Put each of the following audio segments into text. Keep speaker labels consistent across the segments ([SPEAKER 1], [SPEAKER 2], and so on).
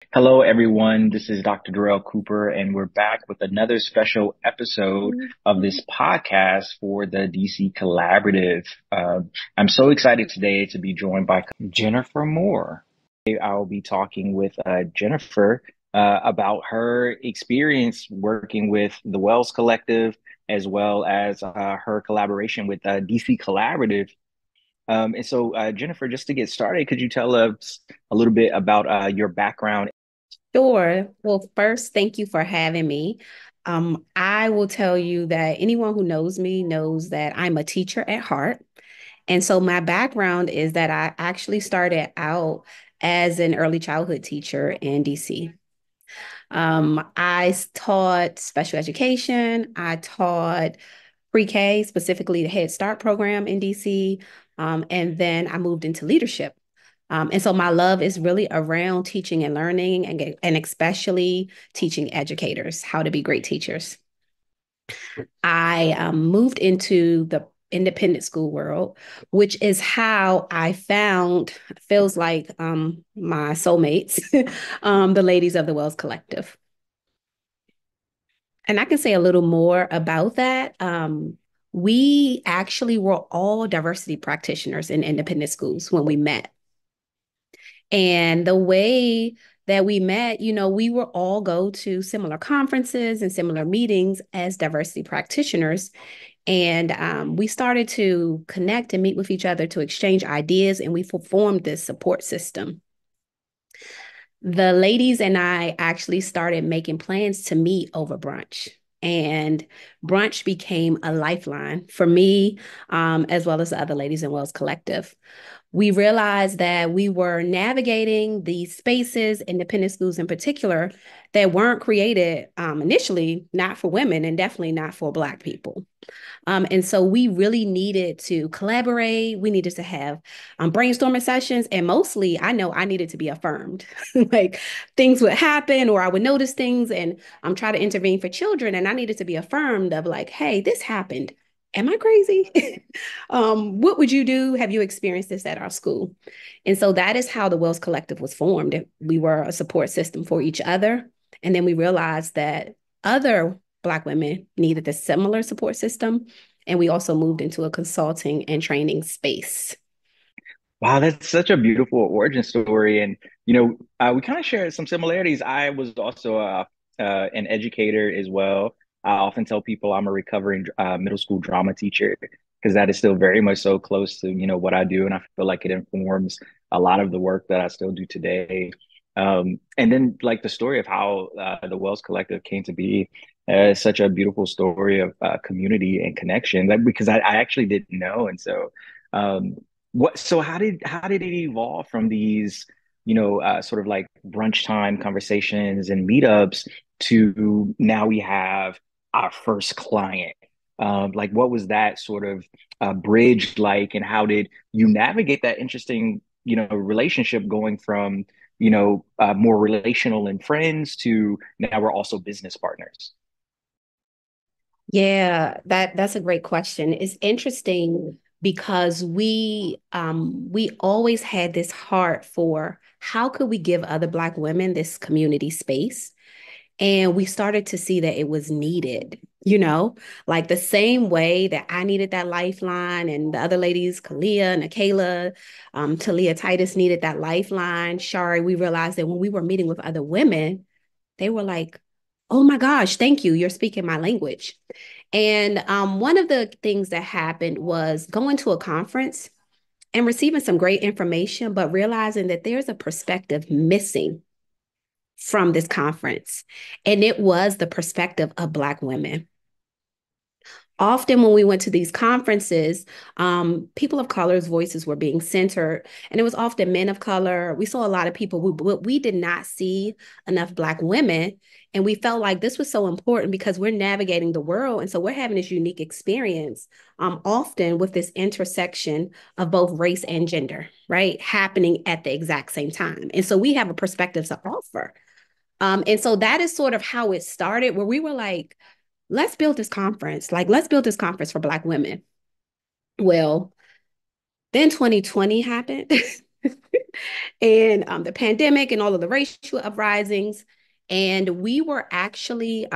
[SPEAKER 1] Hello, everyone. This is Dr. Durell Cooper, and we're back with another special episode of this podcast for the DC Collaborative. I'm so excited today to be joined by Jenifer Moore. I'll be talking with Jenifer about her experience working with the Wells Collective, as well as her collaboration with DC Collaborative. Jenifer, just to get started, could you tell us a little bit about your background?
[SPEAKER 2] Sure. Well, first, thank you for having me. I will tell you that anyone who knows me knows that I'm a teacher at heart. And so my background is that I actually started out as an early childhood teacher in DC. I taught special education. I taught pre-K, specifically the Head Start program in DC. And then I moved into leadership. And so my love is really around teaching and learning and especially teaching educators how to be great teachers. I moved into the independent school world, which is how I found, feels like my soulmates, the ladies of the Wells Collective. And I can say a little more about that. We actually were all diversity practitioners in independent schools when we met. And the way that we met, we were all go to similar conferences and similar meetings as diversity practitioners. And we started to connect and meet with each other to exchange ideas, and we formed this support system. The ladies and I actually started making plans to meet over brunch. And brunch became a lifeline for me, as well as the other ladies in Wells Collective. We realized that we were navigating these spaces, independent schools in particular, that weren't created initially not for women and definitely not for Black people. And so we really needed to collaborate. We needed to have brainstorming sessions. And mostly, I know I needed to be affirmed. Like things would happen, or I would notice things and try to intervene for children. And I needed to be affirmed of like, hey, this happened. Am I crazy? What would you do? Have you experienced this at our school? And so that is how the Wells Collective was formed. We were a support system for each other. And then we realized that other Black women needed a similar support system. And we also moved into a consulting and training space.
[SPEAKER 1] Wow, that's such a beautiful origin story. And, we kind of share some similarities. I was also an educator as well. I often tell people I'm a recovering middle school drama teacher because that is still very much so close to, what I do. And I feel like it informs a lot of the work that I still do today. And then, like, the story of how the Wells Collective came to be such a beautiful story of community and connection, like, because I actually didn't know. And so, um, so how did it evolve from these, sort of like brunch time conversations and meetups to now we have our first client? Like, what was that sort of bridge like, and how did you navigate that interesting, relationship going from, more relational and friends to now we're also business partners?
[SPEAKER 2] Yeah, that's a great question. It's interesting because we always had this heart for how could we give other Black women this community space. And we started to see that it was needed, like the same way that I needed that lifeline and the other ladies, Kalia, Nikayla, Talia Titus needed that lifeline. Shari, we realized that when we were meeting with other women, they were like, oh my gosh, thank you. You're speaking my language. And one of the things that happened was going to a conference and receiving some great information, but realizing that there's a perspective missing from this conference. And it was the perspective of Black women. Often, when we went to these conferences, people of color's voices were being centered, and it was often men of color. We saw a lot of people, but we did not see enough Black women. And we felt like this was so important because we're navigating the world. And so we're having this unique experience, often with this intersection of both race and gender, right? Happening at the exact same time. And so we have a perspective to offer. And so that is sort of how it started, where we were like, let's build this conference. Like, let's build this conference for Black women. Well, then 2020 happened. and the pandemic and all of the racial uprisings. And we were actually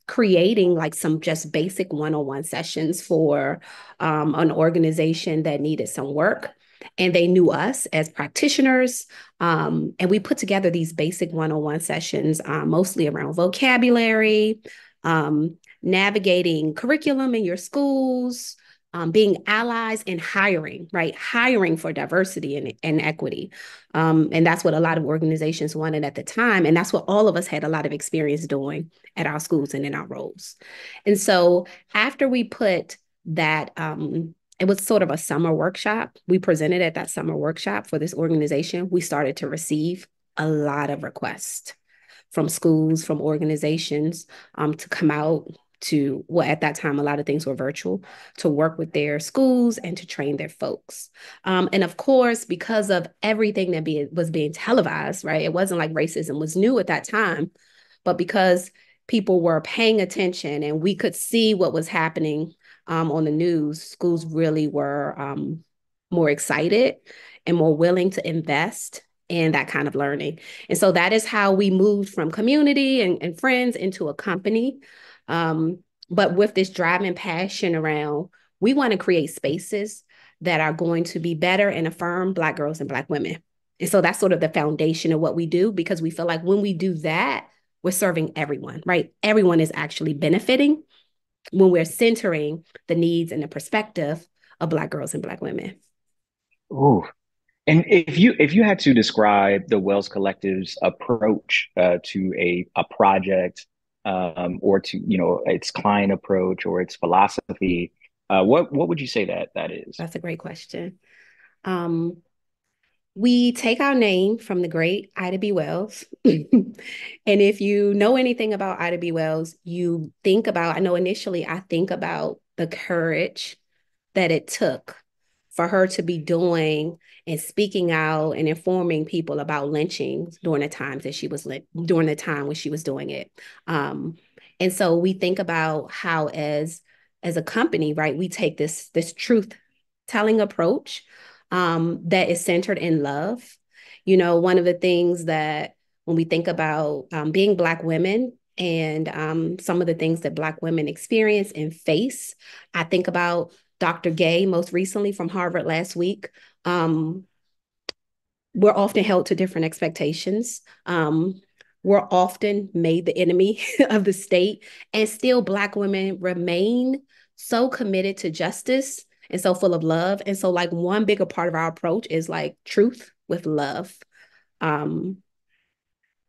[SPEAKER 2] creating like some just basic one-on-one sessions for an organization that needed some work. And they knew us as practitioners. And we put together these basic one-on-one sessions, mostly around vocabulary, um, navigating curriculum in your schools, being allies and hiring, right? Hiring for diversity and equity. And that's what a lot of organizations wanted at the time. And that's what all of us had a lot of experience doing at our schools and in our roles. And so after we put that, it was sort of a summer workshop. We presented at that summer workshop for this organization. We started to receive a lot of requests from schools, from organizations to come out to, well, at that time, a lot of things were virtual, to work with their schools and to train their folks. And of course, because of everything that was being televised, right? It wasn't like racism was new at that time, but because people were paying attention and we could see what was happening on the news, schools really were more excited and more willing to invest in that kind of learning. And so that is how we moved from community and friends into a company. But with this driving passion around, we want to create spaces that are going to be better and affirm Black girls and Black women. And so that's sort of the foundation of what we do, because we feel like when we do that, we're serving everyone, right? Everyone is actually benefiting when we're centering the needs and the perspective of Black girls and Black women.
[SPEAKER 1] Oh, and if you had to describe the Wells Collective's approach to a project, or to its client approach or its philosophy, what would you say that is?
[SPEAKER 2] That's a great question. Um, we take our name from the great Ida B. Wells. And if you know anything about Ida B. Wells, you think about, I know initially I think about the courage that it took for her to be doing and speaking out and informing people about lynching during the times that she was during the time when she was doing it. And so we think about how as a company, right, we take this truth telling approach that is centered in love. You know, one of the things that when we think about being Black women and some of the things that Black women experience and face, I think about Dr. Gay, most recently from Harvard last week. We're often held to different expectations. We're often made the enemy of the state, and still Black women remain so committed to justice and so full of love. And so, like, one bigger part of our approach is like truth with love. Um,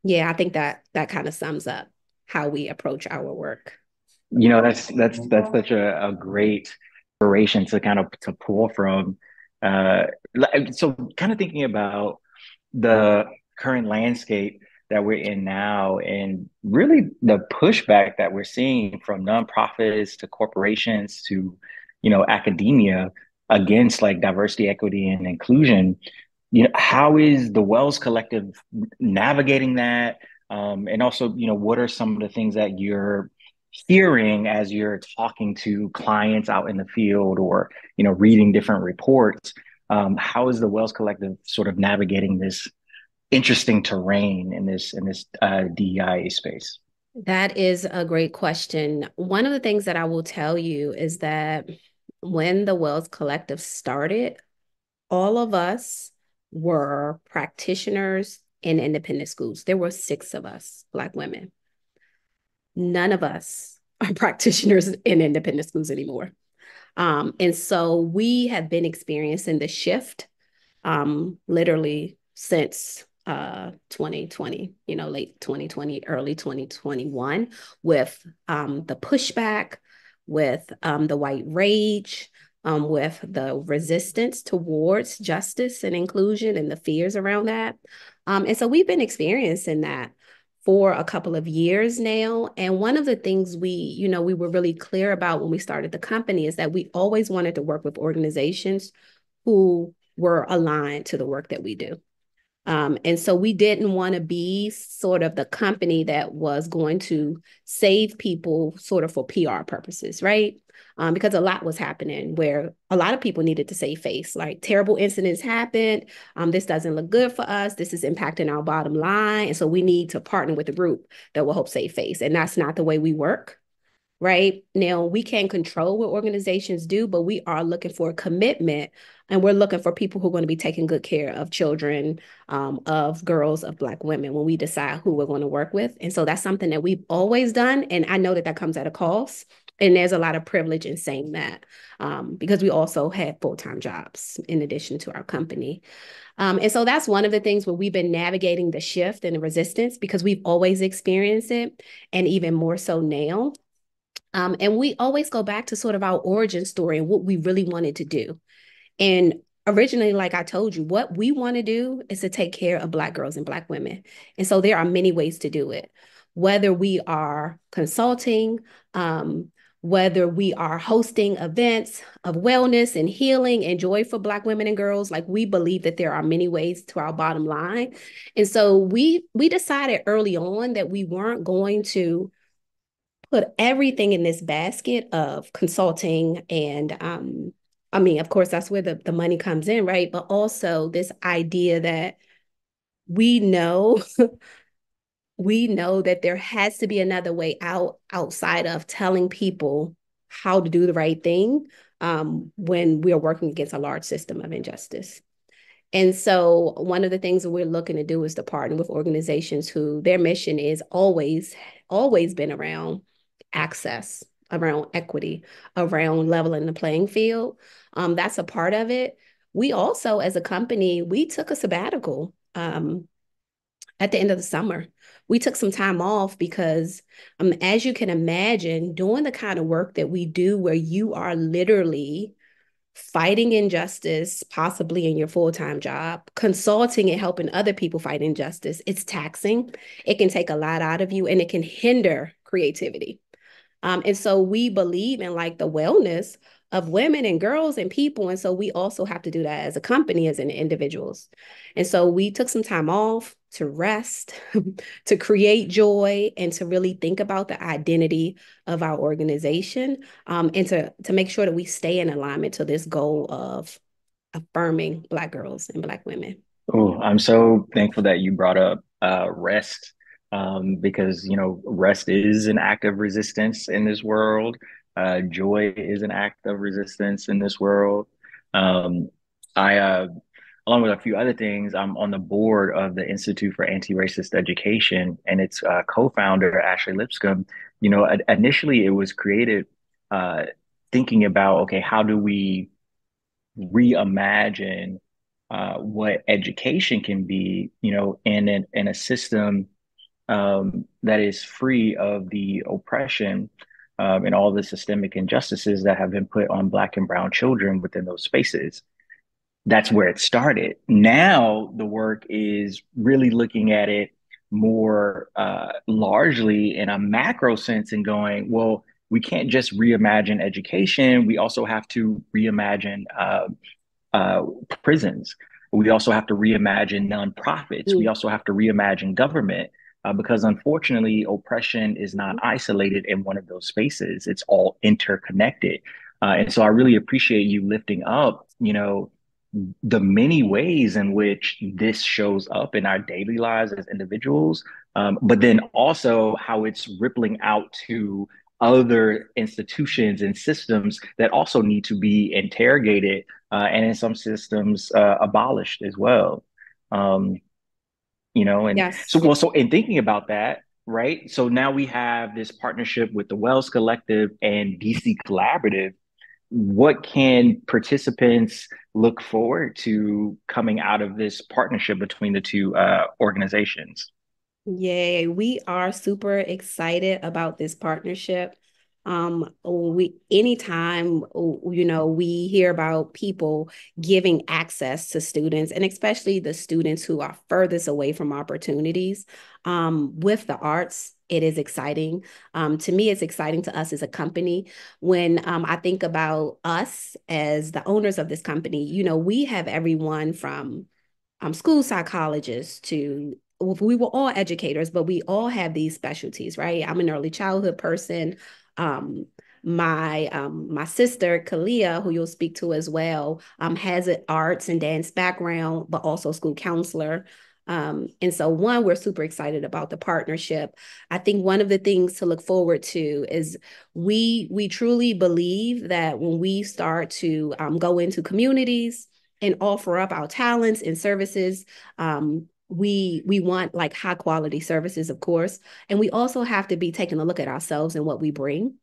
[SPEAKER 2] yeah, I think that that kind of sums up how we approach our work.
[SPEAKER 1] That's such a great inspiration to kind of to pull from. Uh, so kind of thinking about the current landscape that we're in now, and really the pushback that we're seeing from nonprofits to corporations to, academia against like diversity, equity, and inclusion. How is the Wells Collective navigating that? And also, what are some of the things that you're hearing as you're talking to clients out in the field, or, reading different reports? How is the Wells Collective sort of navigating this interesting terrain in this DEI space?
[SPEAKER 2] That is a great question. One of the things that I will tell you is that when the Wells Collective started, all of us were practitioners in independent schools. There were 6 of us, Black women. None of us are practitioners in independent schools anymore. And so we have been experiencing the shift literally since 2020, late 2020, early 2021, with the pushback, with the white rage, with the resistance towards justice and inclusion and the fears around that. And so we've been experiencing that for a couple of years now. And one of the things we were really clear about when we started the company is that we always wanted to work with organizations who were aligned to the work that we do. And so we didn't want to be sort of the company that was going to save people sort of for PR purposes, right? because a lot was happening where a lot of people needed to save face. Like terrible incidents happened. This doesn't look good for us. This is impacting our bottom line. And so we need to partner with a group that will help save face. And that's not the way we work. Right now, we can't control what organizations do, but we are looking for a commitment, and we're looking for people who are going to be taking good care of children, of girls, of Black women when we decide who we're going to work with. And so that's something that we've always done, and I know that that comes at a cost. And there's a lot of privilege in saying that, because we also have full-time jobs in addition to our company. And so that's one of the things where we've been navigating the shift and the resistance because we've always experienced it, and even more so now. And we always go back to sort of our origin story and what we really wanted to do. And originally, like I told you, what we want to do is to take care of Black girls and Black women. And so there are many ways to do it, whether we are consulting, whether we are hosting events of wellness and healing and joy for Black women and girls. Like, we believe that there are many ways to our bottom line. And so we decided early on that we weren't going to put everything in this basket of consulting and I mean, of course, that's where the money comes in, right? But also this idea that we know we know that there has to be another way out outside of telling people how to do the right thing, when we are working against a large system of injustice. And so one of the things that we're looking to do is to partner with organizations who their mission is always been around access, around equity, around leveling the playing field. That's a part of it. We also, as a company, we took a sabbatical, at the end of the summer. We took some time off because, as you can imagine, doing the kind of work that we do, where you are literally fighting injustice, possibly in your full-time job, consulting and helping other people fight injustice, it's taxing. It can take a lot out of you, and it can hinder creativity. And so we believe in like the wellness of women and girls and people. And so we also have to do that as a company, as an individuals. And so we took some time off to rest, to create joy, and to really think about the identity of our organization, and to make sure that we stay in alignment to this goal of affirming Black girls and Black women.
[SPEAKER 1] Oh, I'm so thankful that you brought up rest, because rest is an act of resistance in this world. Joy is an act of resistance in this world. Um, I, along with a few other things, I'm on the board of the Institute for Anti-Racist Education, and its co-founder Ashley Lipscomb. Initially it was created uh, thinking about, okay, how do we reimagine what education can be, in a system that is free of the oppression and all the systemic injustices that have been put on Black and Brown children within those spaces. That's where it started. Now the work is really looking at it more largely in a macro sense and going, well, we can't just reimagine education. We also have to reimagine uh, prisons. We also have to reimagine nonprofits. We
[SPEAKER 2] Mm-hmm.
[SPEAKER 1] also have to reimagine government, because unfortunately, oppression is not isolated in one of those spaces. It's all interconnected. And so I really appreciate you lifting up, the many ways in which this shows up in our daily lives as individuals, but then also how it's rippling out to other institutions and systems that also need to be interrogated, and in some systems abolished as well. Um, and so
[SPEAKER 2] Yes.
[SPEAKER 1] well, so in thinking about that, right? So now we have this partnership with the Wells Collective and DC Collaborative. What can participants look forward to coming out of this partnership between the two organizations?
[SPEAKER 2] Yay, we are super excited about this partnership. We anytime we hear about people giving access to students, and especially the students who are furthest away from opportunities, with the arts, it is exciting. To me, it's exciting to us as a company. When I think about us as the owners of this company, we have everyone from school psychologists to we were all educators, but we all have these specialties, right? I'm an early childhood person. Um, My sister Kalia, who you'll speak to as well, has an arts and dance background, but also school counselor. And so one, we're super excited about the partnership. I think one of the things to look forward to is we truly believe that when we start to go into communities and offer up our talents and services, we want like high quality services, of course, and we also have to be taking a look at ourselves and what we bring.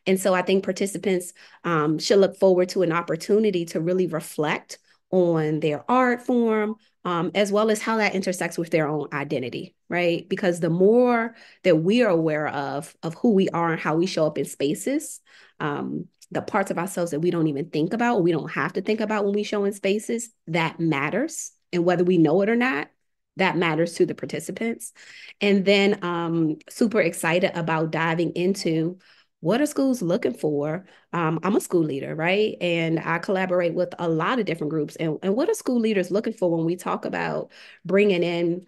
[SPEAKER 2] And so I think participants should look forward to an opportunity to really reflect on their art form, as well as how that intersects with their own identity, right? Because the more that we are aware of who we are and how we show up in spaces, the parts of ourselves that we don't even think about, or we don't have to think about when we show in spaces, that matters. And whether we know it or not, that matters to the participants. And then super excited about diving into what are schools looking for. I'm a school leader, right? And I collaborate with a lot of different groups. And what are school leaders looking for when we talk about bringing in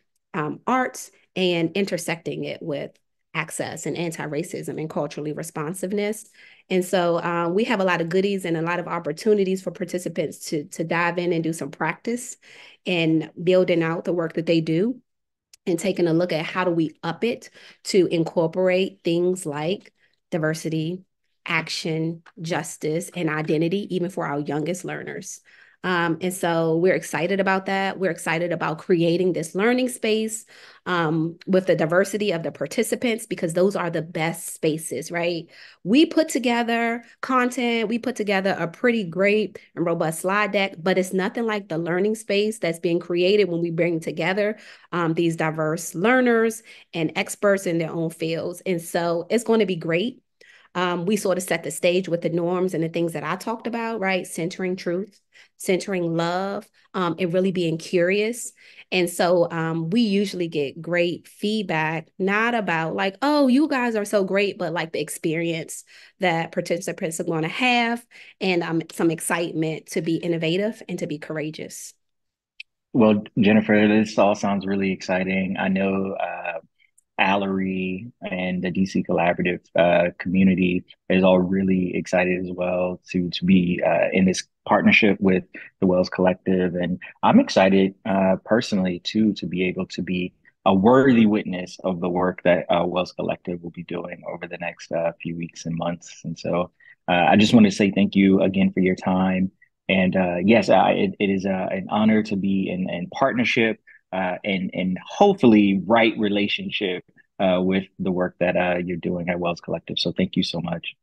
[SPEAKER 2] arts and intersecting it with access and anti-racism and culturally responsiveness? And so we have a lot of goodies and a lot of opportunities for participants to dive in and do some practice in building out the work that they do and taking a look at how do we up it to incorporate things like diversity, action, justice, and identity, even for our youngest learners. And so we're excited about that. We're excited about creating this learning space with the diversity of the participants, because those are the best spaces, right? We put together content, we put together a pretty great and robust slide deck, but it's nothing like the learning space that's being created when we bring together these diverse learners and experts in their own fields. And so it's going to be great. We sort of set the stage with the norms and the things that I talked about, right? Centering truth, centering love, and really being curious. And so we usually get great feedback, not about like, oh, you guys are so great, but like the experience that participants are going to have and some excitement to be innovative and to be courageous.
[SPEAKER 1] Well, Jennifer, this all sounds really exciting. I know Allery and the DC Collaborative community is all really excited as well to be in this partnership with the Wells Collective, and I'm excited personally too to be able to be a worthy witness of the work that Wells Collective will be doing over the next few weeks and months. And so I just want to say thank you again for your time. And yes, it is an honor to be in partnership and hopefully right relationship with the work that you're doing at Wells Collective. So thank you so much.